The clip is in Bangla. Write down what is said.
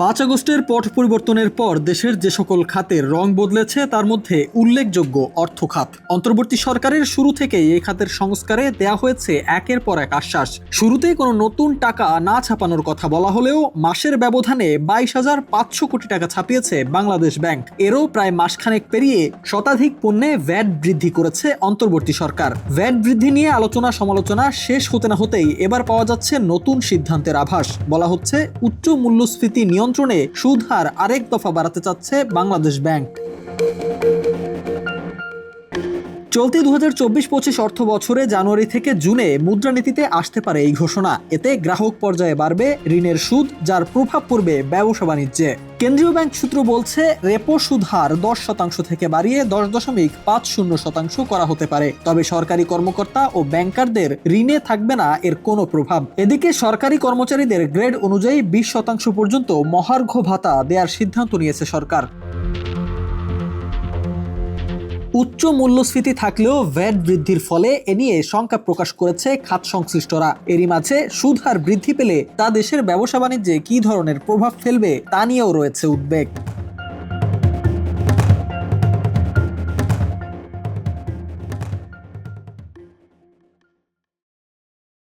5 আগস্টের পট পরিবর্তনের পর দেশের যে সকল খাতের রং বদলেছে তার মধ্যে উল্লেখযোগ্য অর্থ খাত। অন্তর্বর্তী সরকারের শুরু থেকেই এই খাতের সংস্কারে দেয়া হয়েছে একের পর এক আশ্বাস। শুরুতেই কোনো নতুন টাকা না ছাপানোর কথা বলা হলেও মাসের ব্যবধানে 22,500 কোটি টাকা ছাপিয়েছে বাংলাদেশ ব্যাংক। এরও প্রায় মাসখানেক পেরিয়ে শতাধিক পণ্যে ভ্যাট বৃদ্ধি করেছে অন্তর্বর্তী সরকার। ভ্যাট বৃদ্ধি নিয়ে আলোচনা সমালোচনা শেষ হতে না হতেই এবার পাওয়া যাচ্ছে নতুন সিদ্ধান্তের আভাস। বলা হচ্ছে উচ্চ মূল্যস্ফীতি নিয়ন্ত্রণে সুদ হার আরেক দফা বাড়াতে চাচ্ছে বাংলাদেশ ব্যাংক। চলতি 2024-25 অর্থ বছরে জানুয়ারি থেকে জুনে মুদ্রানীতিতে আসতে পারে এই ঘোষণা। এতে গ্রাহক পর্যায়ে বাড়বে ঋণের সুদ, যার প্রভাব পড়বে ব্যবসা বাণিজ্যে। কেন্দ্রীয় ব্যাংক সূত্র বলছে রেপো সুদ হার 10% থেকে বাড়িয়ে 10.50% করা হতে পারে। তবে সরকারি কর্মকর্তা ও ব্যাংকারদের ঋণে থাকবে না এর কোনো প্রভাব। এদিকে সরকারি কর্মচারীদের গ্রেড অনুযায়ী 20% পর্যন্ত মহার্ঘ ভাতা দেওয়ার সিদ্ধান্ত নিয়েছে সরকার। উচ্চ মূল্যস্ফীতি থাকলেও ভ্যাট বৃদ্ধির ফলে এ নিয়ে শঙ্কা প্রকাশ করেছে খাত সংশ্লিষ্টরা। এরই মাঝে সুদ হার বৃদ্ধি পেলে তা দেশের ব্যবসা বাণিজ্যে কী ধরনের প্রভাব ফেলবে তা নিয়েও রয়েছে উদ্বেগ।